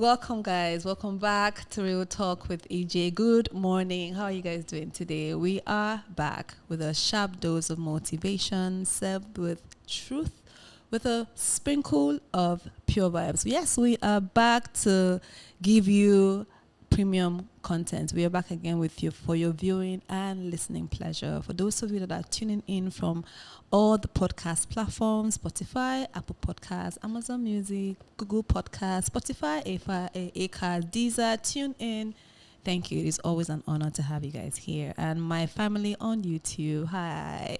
welcome guys. Welcome back to Real Talk with EJ. Good morning. How are you guys doing today? We are back with a sharp dose of motivation, served with truth, with a sprinkle of pure vibes. Yes, we are back to give you premium content. We are back again with you for your viewing and listening pleasure. For those of you that are tuning in from all the podcast platforms, Spotify, Apple Podcasts, Amazon Music, Google Podcasts, Spotify, Acast, Deezer, TuneIn. Thank you. It is always an honor to have you guys here. And my family on YouTube, hi.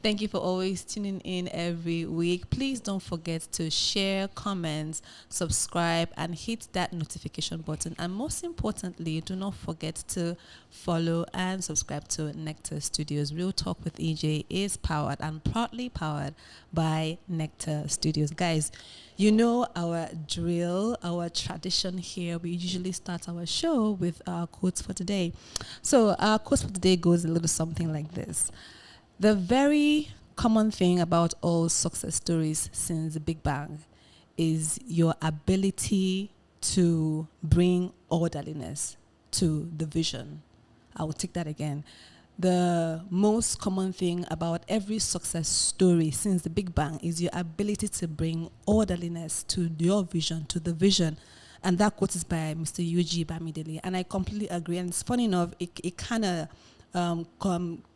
Thank you for always tuning in every week. Please don't forget to share, comment, subscribe, and hit that notification button. And most importantly, do not forget to follow and subscribe to Nectar Studios. Real Talk with EJ is powered and proudly powered by Nectar Studios. Guys, you know our drill, our tradition here. We usually start our show with our quotes for today. So our quotes for today goes a little something like this. The very common thing about all success stories since the Big Bang is your ability to bring orderliness to the vision. I will take that again. The most common thing about every success story since the Big Bang is your ability to bring orderliness to your vision, to the vision. And that quote is by Mr. UG Bamidele. And I completely agree. And it's funny enough, it kind of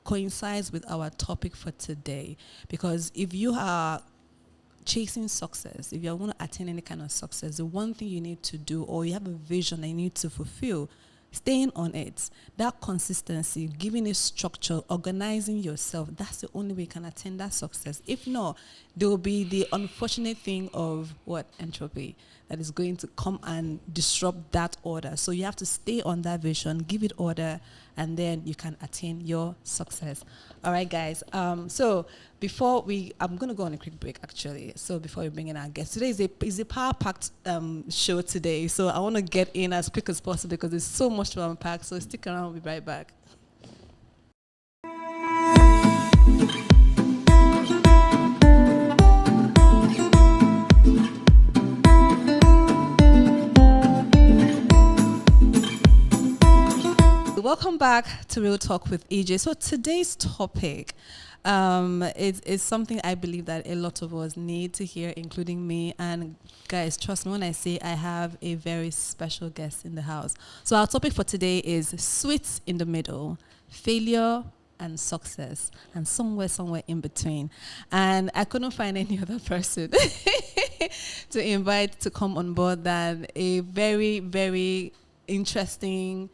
coincides with our topic for today. Because if you are chasing success, if you want to attain any kind of success, the one thing you need to do, or you have a vision that you need to fulfill, staying on it, that consistency, giving it structure, organizing yourself, that's the only way you can attain that success. If not, there will be the unfortunate thing of entropy that is going to come and disrupt that order. So you have to stay on that vision, give it order, and then you can attain your success. All right, guys. So before I'm going to go on a quick break, actually. So before we bring in our guest, today is a power-packed show today. So I want to get in as quick as possible because there's so much to unpack. So stick around. We'll be right back. Welcome back to Real Talk with EJ. So today's topic is something I believe that a lot of us need to hear, including me. And guys, trust me when I say I have a very special guest in the house. So our topic for today is sweet in the middle, failure and success, and somewhere in between. And I couldn't find any other person to invite to come on board than a very, very interesting,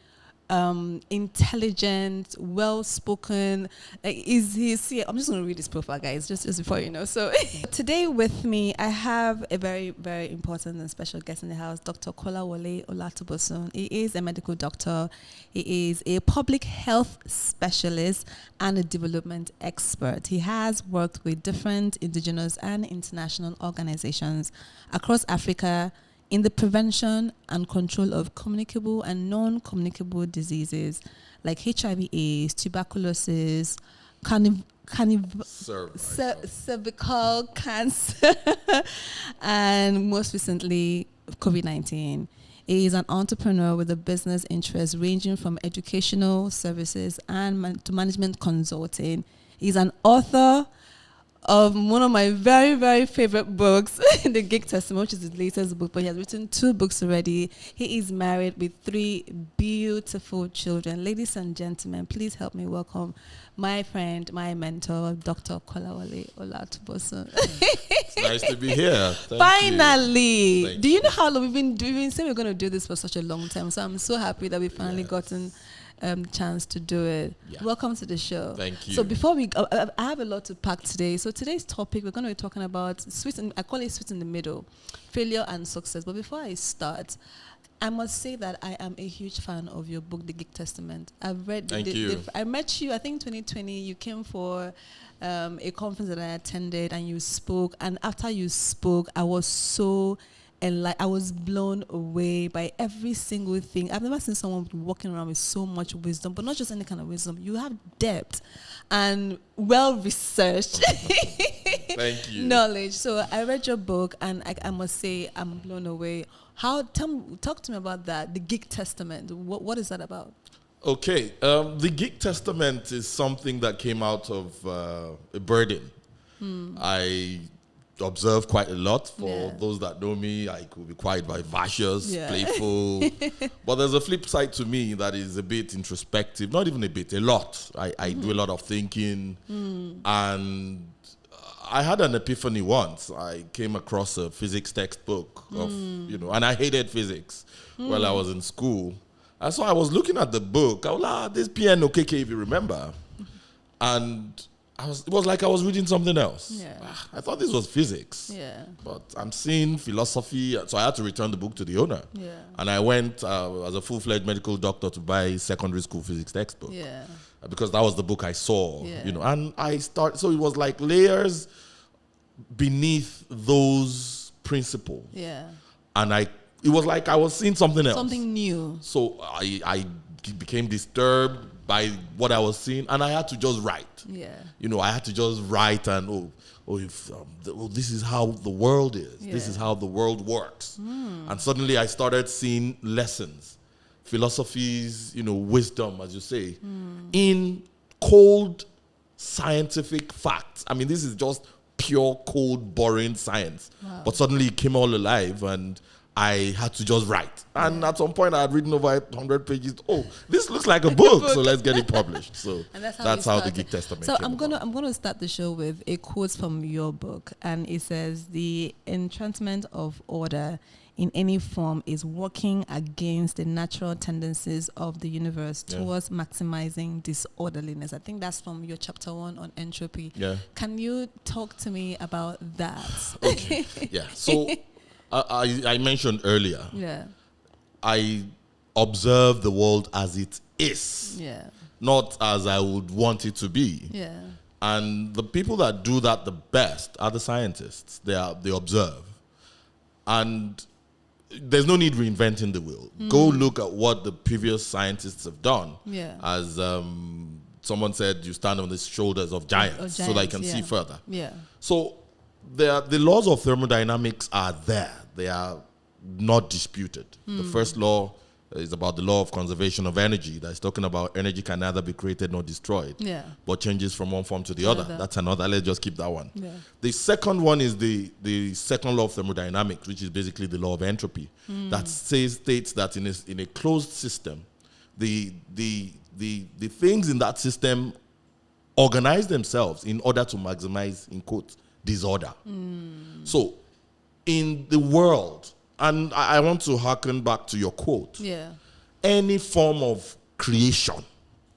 intelligent, well-spoken. I'm just going to read his profile, guys, just before you know. So today with me, I have a very, very important and special guest in the house, Dr. Kolawole Olatunbosun. He is a medical doctor. He is a public health specialist and a development expert. He has worked with different indigenous and international organizations across Africa in the prevention and control of communicable and non-communicable diseases like HIV/AIDS, tuberculosis, cervical cancer, and most recently, COVID-19. He is an entrepreneur with a business interest ranging from educational services and to management consulting. He's an author of one of my very, very favorite books, The Gig Testimony, which is his latest book, but he has written 2 books already. He is married with 3 beautiful children. Ladies and gentlemen, please help me welcome my friend, my mentor, Dr. Kolawole Olatunbosun. It's nice to be here. Finally! Do you know how long we've been saying we're going to do this for such a long time? So I'm so happy that we finally gotten chance to do it. Yeah. Welcome to the show. Thank you. So before we go, I have a lot to pack today. So today's topic, we're going to be talking about I call it sweet in the middle, failure and success. But before I start, I must say that I am a huge fan of your book, The Gig Testament. I've read. Thank you. I met you, I think 2020. You came for a conference that I attended, and you spoke. And after you spoke, I was so I was blown away by every single thing. I've never seen someone walking around with so much wisdom, but not just any kind of wisdom. You have depth and well-researched Thank you. knowledge. So I read your book, and I must say I'm blown away. Talk to me about that. The Geek Testament. What is that about? Okay, the Geek Testament is something that came out of a burden. I observe quite a lot. For those that know me, I could be quite vivacious, playful. But there's a flip side to me that is a bit introspective. Not even a bit, a lot. I do a lot of thinking. And I had an epiphany once. I came across a physics textbook of, and I hated physics while I was in school. And so I was looking at the book. I was like, this PNOKK, if you remember. And it was like I was reading something else. Yeah. I thought this was physics. Yeah. But I'm seeing philosophy. So I had to return the book to the owner. Yeah. And I went as a full-fledged medical doctor to buy secondary school physics textbook. Yeah. Because that was the book I saw. Yeah. And I started. So it was like layers beneath those principles. Yeah. And it was like I was seeing something else. Something new. So I became disturbed by what I was seeing, and I had to just write. Yeah. I had to just write and this is how the world is. Yeah. This is how the world works. And suddenly I started seeing lessons, philosophies, wisdom, as you say, in cold scientific facts. I mean, this is just pure, cold, boring science. Wow. But suddenly it came all alive, and I had to just write. And at some point I had written over 100 pages. Oh, this looks like a book, so let's get it published. So that's how the Geek Testament So came I'm about. gonna start the show with a quote from your book, and it says, "The enchantment of order in any form is working against the natural tendencies of the universe towards maximizing disorderliness." I think that's from your chapter 1 on entropy. Yeah. Can you talk to me about that? Okay. Yeah. So I mentioned earlier, I observe the world as it is, not as I would want it to be. Yeah. And the people that do that the best are the scientists. They observe. And there's no need reinventing the wheel. Go look at what the previous scientists have done. Yeah. As someone said, you stand on the shoulders of giants, so that you can see further. Yeah. So the laws of thermodynamics are there. They are not disputed. The first law is about the law of conservation of energy. That's talking about energy can neither be created nor destroyed, but changes from one form to the other. That's another. Let's just keep that one. Yeah. The second one is the second law of thermodynamics, which is basically the law of entropy, that states that in a closed system, the things in that system organize themselves in order to maximize, in quotes, disorder. So in the world, and I want to harken back to your quote, any form of creation,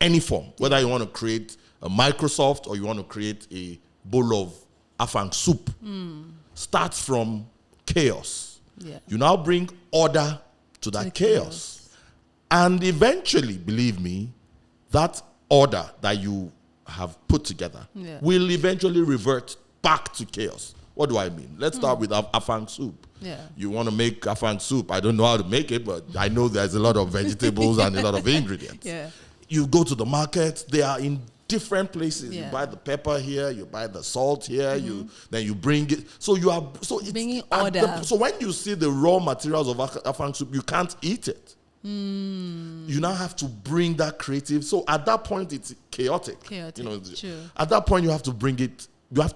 any form, whether you want to create a Microsoft or you want to create a bowl of afang soup, starts from chaos. You now bring order to that chaos. And eventually, believe me, that order that you have put together will eventually revert back to chaos. What do I mean? Let's start with afang soup. You want to make afang soup. I don't know how to make it, but I know there's a lot of vegetables and a lot of ingredients. You go to the market, they are in different places. You buy the pepper here, you buy the salt here, then you bring it. So you are it's bringing order. So when you see the raw materials of afang soup, you can't eat it. You now have to bring that creative. So at that point, it's chaotic. True. At that point, you have to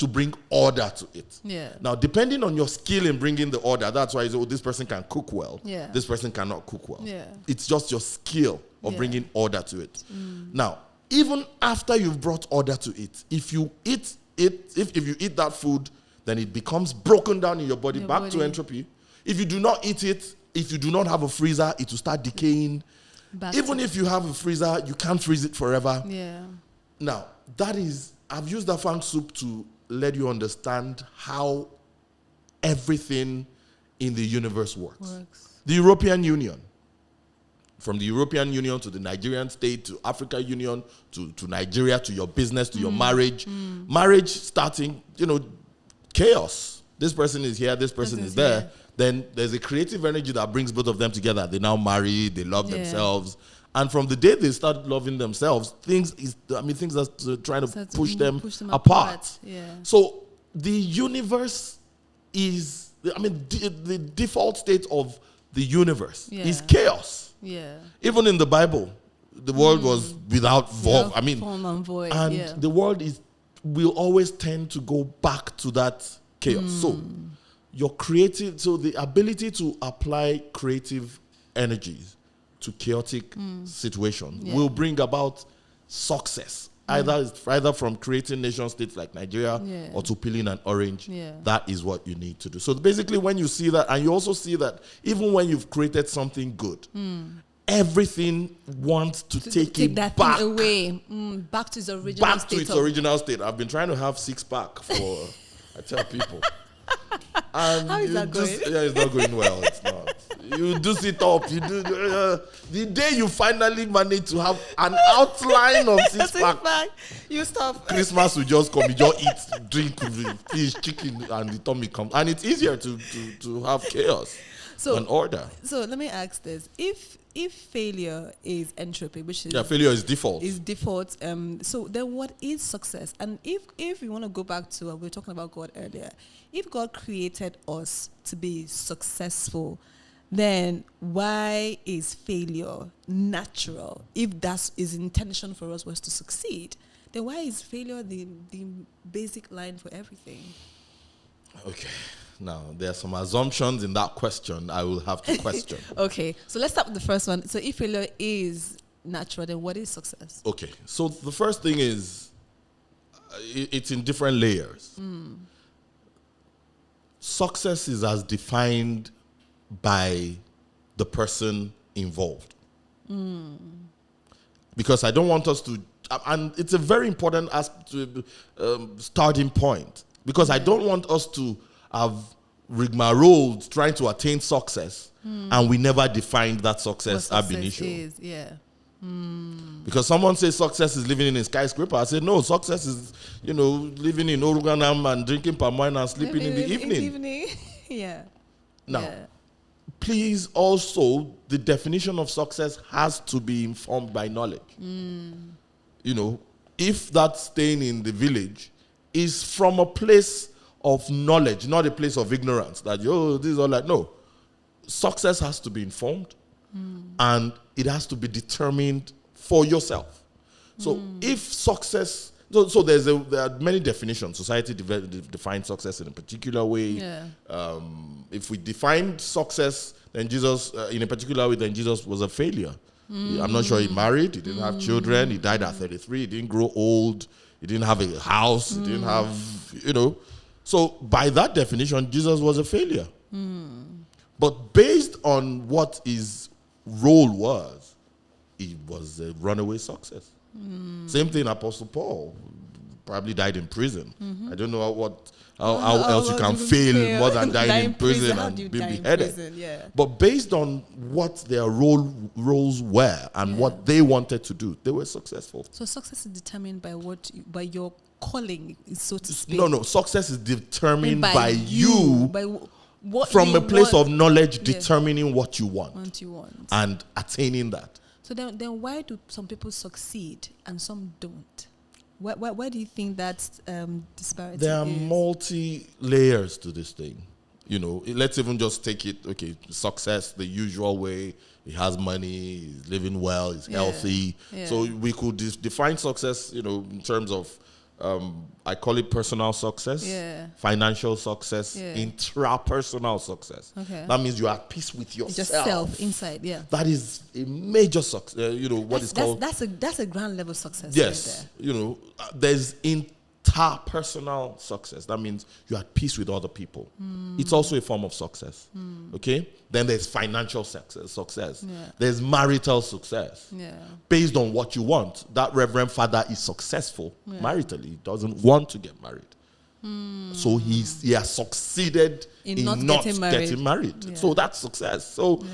bring order to it. Now, depending on your skill in bringing the order, that's why this person can cook well. This person cannot cook well. It's just your skill of bringing order to it. Now, even after you've brought order to it, if you eat it, if you eat that food, then it becomes broken down in your body, back to entropy. If you do not eat it, if you do not have a freezer, it will start decaying. Even if you have a freezer, you can't freeze it forever. Now, I've used that afang soup to let you understand how everything in the universe works. The European Union, from the European Union to the Nigerian state, to African Union, to Nigeria, to your business, to your marriage. Marriage starting, chaos. This person is here, this person is there. Here. Then there's a creative energy that brings both of them together. They now marry, they love themselves. And from the day they start loving themselves, things are trying to push them apart. So the universe is, the default state of the universe Yeah. is chaos. Yeah. Even in the Bible, the world was without form. I mean, form and void. and Yeah. the world will always tend to go back to that chaos. So the ability to apply creative energies to chaotic situations will bring about success. Either from creating nation states like Nigeria or to peeling an orange. Yeah. That is what you need to do. So basically, when you see that, and you also see that even when you've created something good, everything wants to take it that back thing away, back to its original back state. to its original state. I've been trying to have 6-pack for, I tell people. And how is that going? It's not going well. It's not. You do sit up. You do. The day you finally manage to have an outline of 6-pack, you stop. Christmas will just come. You just eat, drink, fish, chicken, and the tummy comes. And it's easier to have chaos than order. So let me ask this: If failure is entropy, which is failure is default. So then, what is success? And if we want to go back to we were talking about God earlier, if God created us to be successful, then why is failure natural? If that's his intention for us was to succeed, then why is failure the basic line for everything? Okay. Now, there are some assumptions in that question I will have to question. Okay, so let's start with the first one. So if failure is natural, then what is success? Okay, so the first thing is it's in different layers. Success is as defined by the person involved. Because I don't want us to, and it's a very important starting point, because I don't want us to have rigmaroles trying to attain success and we never defined that success ab initio. Because someone says success is living in a skyscraper, I say no, success is living in Oruganam and drinking palm wine and sleeping in the evening. Now, please also, the definition of success has to be informed by knowledge. If that staying in the village is from a place of knowledge, not a place of ignorance, that, this is all that. No. Success has to be informed and it has to be determined for yourself. So if success, there are many definitions. Society defines success in a particular way. If we define success, then Jesus, in a particular way, then Jesus was a failure. I'm not sure he married, he didn't have children, he died at 33, he didn't grow old, he didn't have a house, he didn't have, So by that definition, Jesus was a failure. But based on what his role was, he was a runaway success. Same thing, Apostle Paul probably died in prison. I don't know how else you can fail more than dying in prison and be beheaded. But based on what their roles were and what they wanted to do, they were successful. So success is determined by your calling, so to speak. No. Success is determined by you. By what from a place of knowledge, determining what you want. And attaining that. So then why do some people succeed and some don't? Why do you think that disparity There are multi-layers to this thing. Let's even just take it, success, the usual way. He has money, he's living well, he's healthy. So we could define success, in terms of, I call it personal success, financial success, intrapersonal success. That means you are at peace with yourself. Just self, inside, That is a major success, called. That's a grand level success. Yes, right there. There's interpersonal success. That means you're at peace with other people. It's also a form of success. Okay? Then there's financial success. There's marital success. Based on what you want. That Reverend Father is successful maritally. He doesn't want to get married. So he has succeeded in not getting married. So that's success. So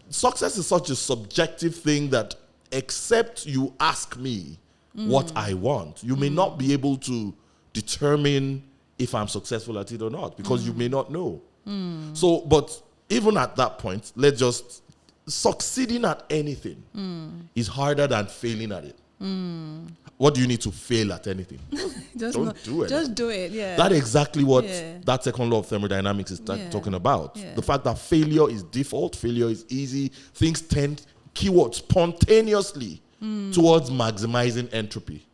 success is such a subjective thing that except you ask me what I want, you may not be able to determine if I'm successful at it or not, because you may not know. So, but even at that point, let's just, succeeding at anything is harder than failing at it. what do you need to fail at anything? Don't do it. Just do it, yeah. That's exactly what that second law of thermodynamics is talking about. Yeah. The fact that failure is default, failure is easy. Things tend, keyword, spontaneously towards maximizing entropy.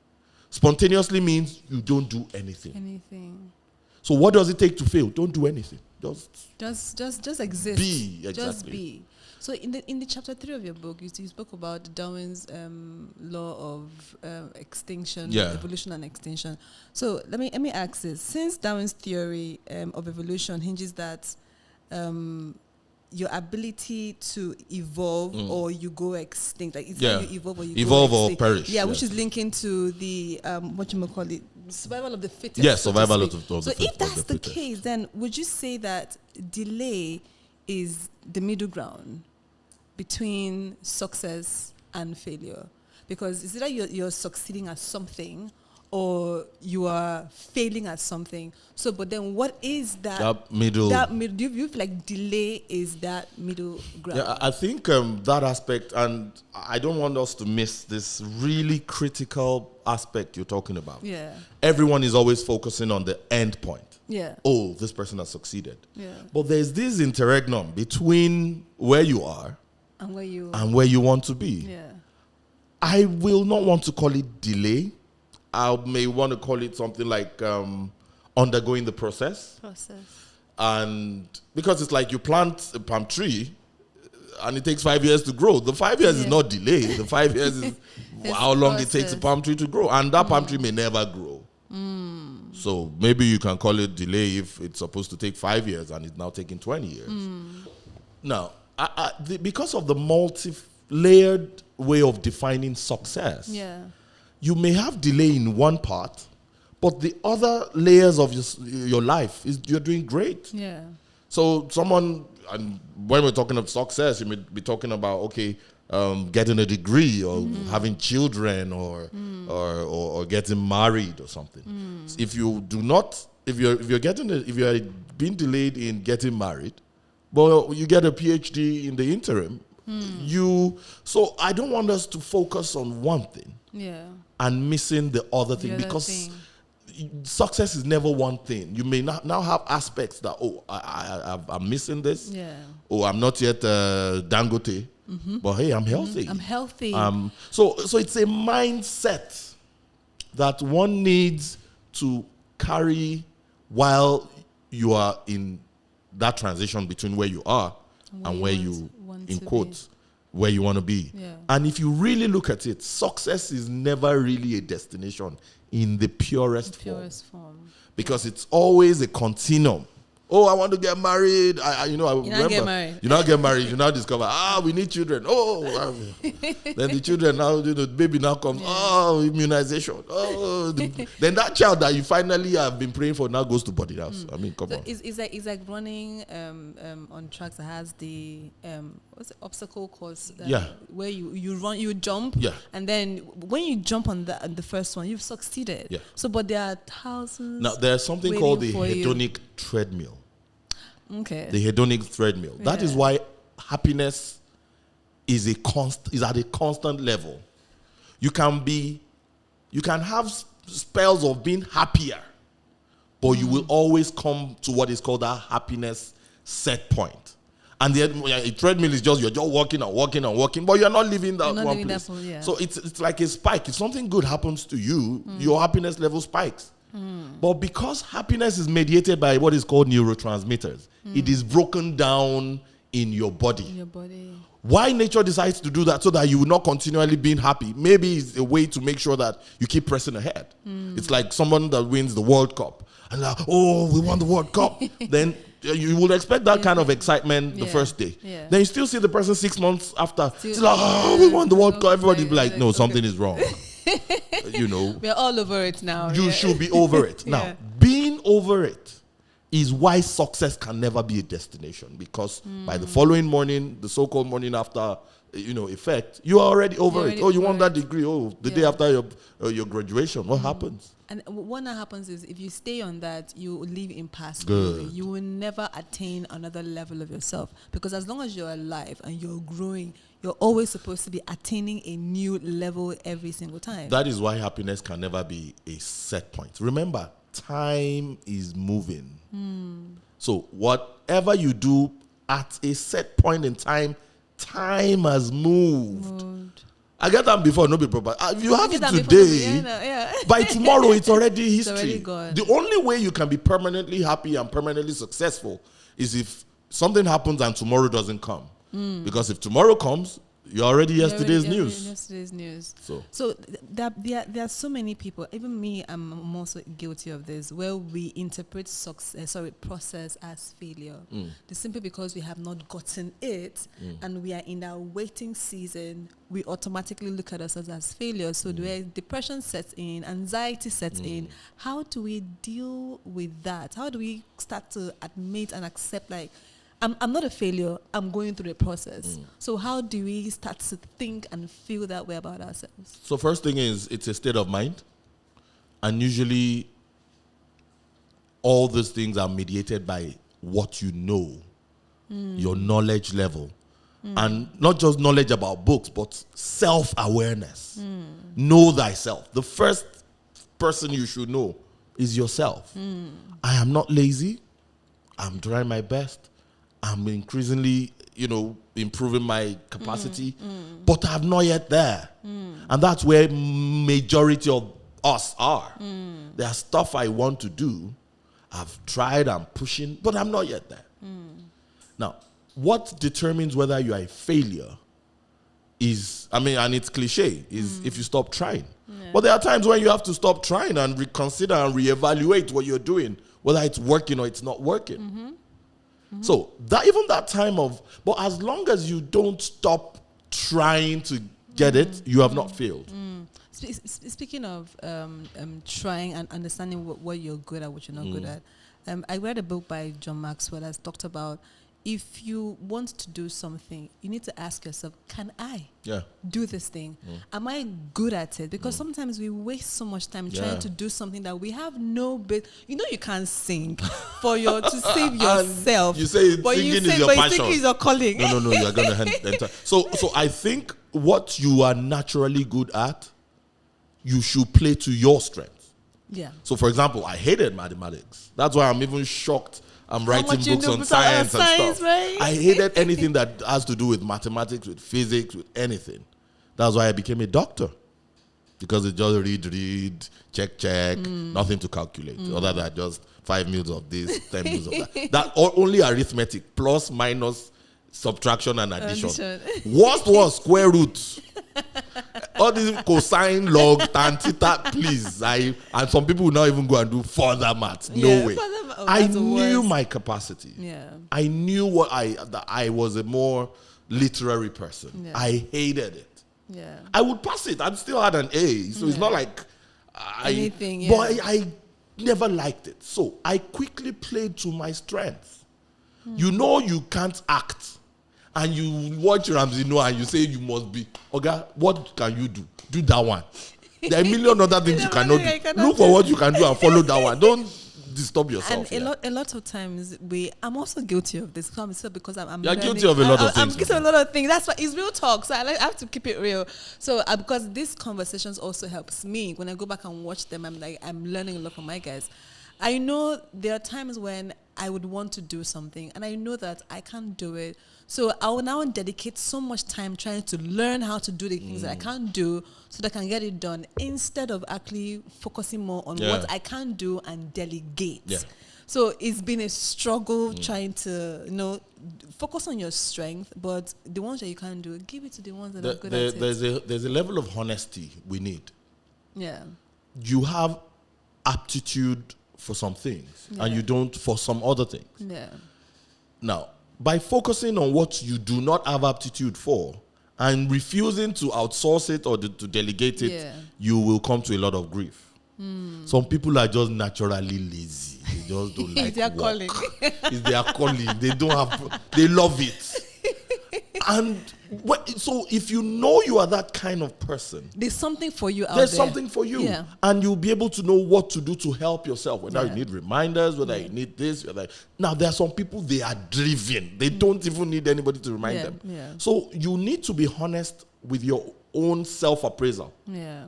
Spontaneously means you don't do anything. So what does it take to fail? Don't do anything. Just exist. Be, exactly. Just be. So in the chapter 3 of your book, you spoke about Darwin's law of extinction, evolution and extinction. So let me ask this: since Darwin's theory of evolution hinges that your ability to evolve or you go extinct, like it's you evolve or you evolve go or perish. Yeah, which is linking to the what you may call it, survival of the fittest. Yes, survival of the fittest. So if that's the case, then would you say that delay is the middle ground between success and failure? Because it's either you're succeeding at something or you are failing at something. So, but then what is that middle? Do you feel like delay is that middle ground? Yeah, I think that aspect, and I don't want us to miss this really critical aspect you're talking about. Yeah. Everyone is always focusing on the end point. Yeah. Oh, this person has succeeded. Yeah. But there's this interregnum between where you are and where you want to be. Yeah. I will not want to call it delay. I may want to call it something like undergoing the process. And because it's like you plant a palm tree and it takes 5 years to grow. The 5 years is not delay. The 5 years is how long it takes a palm tree to grow. And that palm tree may never grow. So maybe you can call it delay if it's supposed to take 5 years and it's now taking 20 years. Now, because of the multi-layered way of defining success, you may have delay in one part, but the other layers of your life you're doing great. Yeah. So someone, and when we're talking of success, you may be talking about getting a degree or having children or getting married or something. If you do not, if you're being delayed in getting married, but you get a PhD in the interim, so I don't want us to focus on one thing and missing the other thing, because success is never one thing. You may now have aspects that, I'm missing this. Yeah. Oh, I'm not yet Dangote, but hey, I'm healthy. I'm healthy. So it's a mindset that one needs to carry while you are in that transition between where you are and where you, in quotes, where you want to be. Yeah. And if you really look at it, success is never really a destination in the purest form. Because it's always a continuum. Oh, I want to get married. You not get married. You not get married. You now discover, we need children. Then the children now, the baby now comes. Oh, immunization. Then that child that you finally have been praying for now goes to body house. I mean, come on. It's like running on tracks that has the what's the obstacle course? Where you run, you jump. Yeah. And then when you jump on the first one, you've succeeded. Yeah. So, but there are thousands. Now there's something called the hedonic treadmill. Okay. The hedonic treadmill. That is why happiness is at a constant level. You can have spells of being happier, but you will always come to what is called that happiness set point. And the treadmill is you're just walking and walking and walking, but you're not living that one place. So it's like a spike. If something good happens to you, your happiness level spikes. But because happiness is mediated by what is called neurotransmitters, it is broken down in your body. Why nature decides to do that so that you will not continually being happy, maybe it's a way to make sure that you keep pressing ahead. It's like someone that wins the World Cup and like, we won the World Cup. Then you will expect that kind of excitement the first day. Then you still see the person 6 months after. It's like, we won the World Cup. Everybody be like, no, something is wrong. We're all over it now. You should be over it. Now, being over it is why success can never be a destination, because by the following morning, the so-called morning after, effect, you are already over it. Oh, you want that degree? Oh, the day after your graduation, what happens? And what that happens is, if you stay on that, you live in past. Good. You will never attain another level of yourself, because as long as you're alive and you're growing, you're always supposed to be attaining a new level every single time. That is why happiness can never be a set point. Remember, time is moving. So whatever you do at a set point in time, time has moved. I get that before, no be proper. If you have it today, by tomorrow it's already history. It's already gone. The only way you can be permanently happy and permanently successful is if something happens and tomorrow doesn't come. Because if tomorrow comes, you're already yesterday's news. Yesterday's news. So there are so many people, even me, I'm also guilty of this, where we interpret process as failure. Simply because we have not gotten it and we are in our waiting season, we automatically look at ourselves as failure. So where depression sets in, anxiety sets in, how do we deal with that? How do we start to admit and accept, like, I'm not a failure, I'm going through the process. So how do we start to think and feel that way about ourselves? So first thing is, it's a state of mind. And usually all these things are mediated by what you know, your knowledge level. And not just knowledge about books, but self-awareness. Know thyself. The first person you should know is yourself. I am not lazy. I'm trying my best. I'm increasingly, improving my capacity, but I'm not yet there. And that's where majority of us are. There's stuff I want to do. I've tried, I'm pushing, but I'm not yet there. Now, what determines whether you are a failure is, and it's cliche, is if you stop trying. But there are times when you have to stop trying and reconsider and reevaluate what you're doing, whether it's working or it's not working. So that time of, but as long as you don't stop trying to get it, you have not failed. Speaking of trying and understanding what you're good at, what you're not good at, I read a book by John Maxwell that's talked about, if you want to do something, you need to ask yourself, can I do this thing? Am I good at it? Because sometimes we waste so much time trying to do something that we have no bit. You can't sing to save yourself. You say singing is your passion. Singing is your calling. No, you are going to enter. So I think what you are naturally good at, you should play to your strength. Yeah. So for example, I hated mathematics. That's why I'm even shocked I'm writing books on science and stuff. Right? I hated anything that has to do with mathematics, with physics, with anything. That's why I became a doctor. Because it just read, check, nothing to calculate. Other than just 5 meals of this, 10 meals of that. That only arithmetic, plus, minus, subtraction, and addition. Worst was square root. All this cosine, log, tan, theta, please. And some people will not even go and do further maths. No way. I knew my capacity. Yeah. I knew that I was a more literary person. Yeah. I hated it. Yeah. I would pass it. I still had an A. So it's not like anything. Yeah. But I never liked it. So I quickly played to my strengths. You can't act. And you watch Ramsey Noah and you say you must be. Okay, what can you do? Do that one. There are a million other things you cannot do. Look for what you can do and follow that one. Don't disturb yourself. And a lot of times I'm also guilty of this because I'm You're guilty of a lot of things. I'm guilty of a lot of things. That's why it's real talk. So I have to keep it real. So because these conversations also helps me when I go back and watch them. I'm learning a lot from my guys. I know there are times when I would want to do something and I know that I can't do it. So I will now dedicate so much time trying to learn how to do the things that I can't do so that I can get it done instead of actually focusing more on what I can do and delegate. Yeah. So it's been a struggle trying to, focus on your strength, but the ones that you can't do, give it to the ones that are good at it. There's a level of honesty we need. Yeah. You have aptitude for some things and you don't for some other things. Yeah. Now, by focusing on what you do not have aptitude for and refusing to outsource it or to delegate it, you will come to a lot of grief. Some people are just naturally lazy. just don't It's like their work. calling. It's their calling. They don't have. They love it. And so, if you know you are that kind of person, There's something for you out there's there. something for you, Yeah. and you'll be able to know what to do to help yourself. Whether Yeah. you need reminders, whether you need this, now there are some people, they are driven. They don't even need anybody to remind them. Yeah. So you need to be honest with your own self-appraisal. Yeah.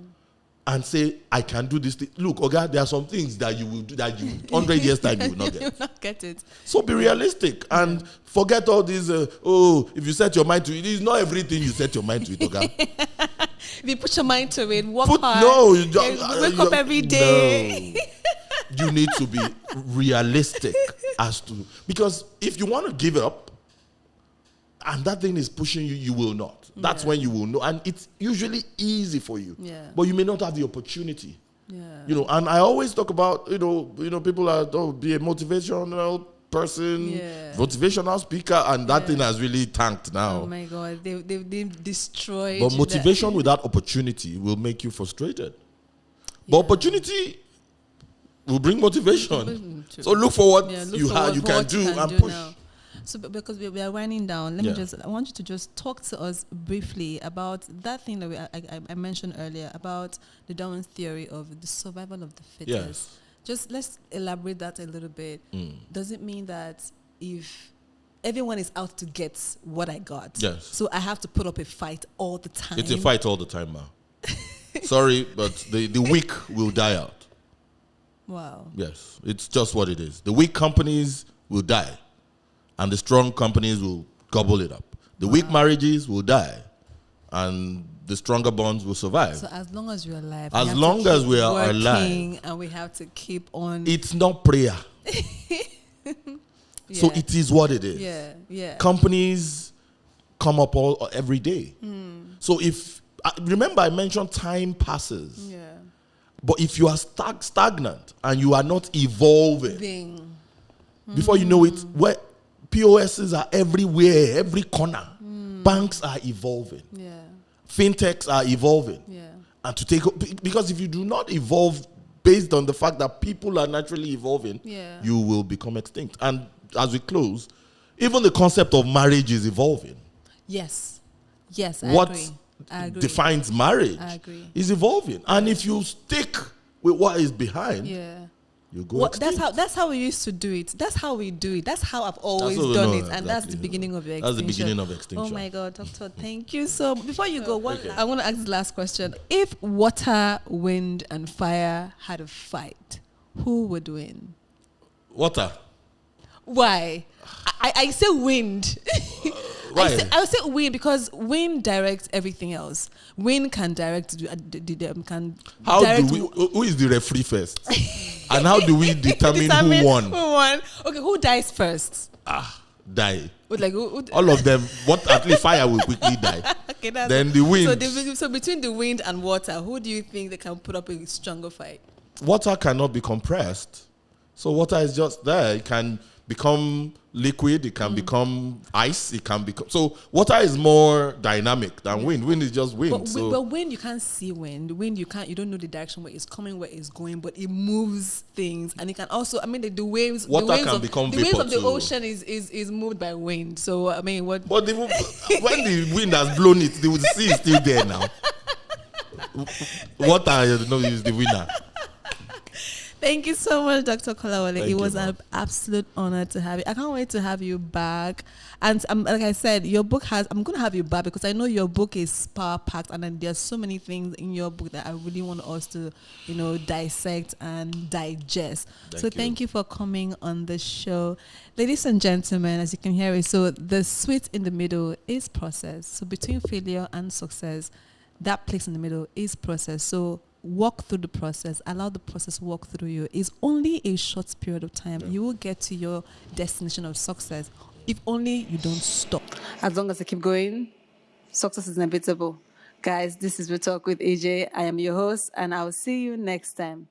And say, I can do this thing. Look, okay, there are some things that you will do that you 100 years time you will not get. You will not get it. So be realistic and forget all these. If you set your mind to it, it's not everything you set your mind to it. Okay. If you put your mind to it, work hard. No, wake up every day. No. You need to be realistic as to, because if you want to give up, and that thing is pushing you, you will not. That's when you will know. And it's usually easy for you. Yeah. But you may not have the opportunity. Yeah. And I always talk about, people are, be a motivational person, motivational speaker, and that thing has really tanked now. Oh my God. They've destroyed. But motivation without opportunity will make you frustrated. But opportunity will bring motivation. So look for what you can do and push. Now. So because we are winding down, I want you to just talk to us briefly about that thing that I mentioned earlier about the Darwin theory of the survival of the fittest. Yes. Just let's elaborate that a little bit. Does it mean that if everyone is out to get what I got, so I have to put up a fight all the time? It's a fight all the time, man. Sorry, but the weak will die out. Wow. Yes, it's just what it is. The weak companies will die, and the strong companies will gobble it up. The weak marriages will die, and the stronger bonds will survive. So as long as you're alive, as long as we are alive, and we have to keep on. It's not prayer. So it is what it is. Yeah. Companies come up every day. So remember I mentioned time passes. Yeah. But if you are stagnant and you are not evolving, before you know it, where POSs are everywhere, every corner. Banks are evolving. Yeah. Fintechs are evolving. Yeah. And because if you do not evolve based on the fact that people are naturally evolving, you will become extinct. And as we close, even the concept of marriage is evolving. Yes, I agree. Defines marriage is evolving. And if you stick with what is behind, you go extinct. That's how we used to do it. That's how we do it. That's how I've always done it. And that's the beginning of your extinction. That's the beginning of extinction. Oh my God, Doctor, thank you. So before you go, I want to ask the last question. If water, wind, and fire had a fight, who would win? Water. Why? I say wind. Right. I would say wind because wind directs everything else. Wind can direct. Who is the referee first? And how do we determine who won? Who won? Okay, who dies first? Die. Who all of them. At least fire will quickly die. Okay, then the wind. So between the wind and water, who do you think they can put up a stronger fight? Water cannot be compressed. So water is just there. It can become liquid, it can become ice, it can become... So water is more dynamic than wind. Wind is just wind. But wind, you can't see wind. Wind, you don't know the direction where it's coming, where it's going, but it moves things. And it can also, the waves... Water can become vapor. The waves of the ocean is moved by wind. So, what... But when the wind has blown it, the sea is still there now. Water, is the winner. Thank you so much, Dr. Kolawole. It was an absolute honor to have you. I can't wait to have you back. And like I said, your book I'm going to have you back because I know your book is power-packed and then there's so many things in your book that I really want us to, dissect and digest. Thank you for coming on the show. Ladies and gentlemen, as you can hear it, so the sweet in the middle is process. So between failure and success, that place in the middle is process. So walk through the process, allow the process to walk through you. It's only a short period of time. You will get to your destination of success if only you don't stop. As long as you keep going, success is inevitable. Guys, this is We Talk with AJ. I am your host, and I'll see you next time.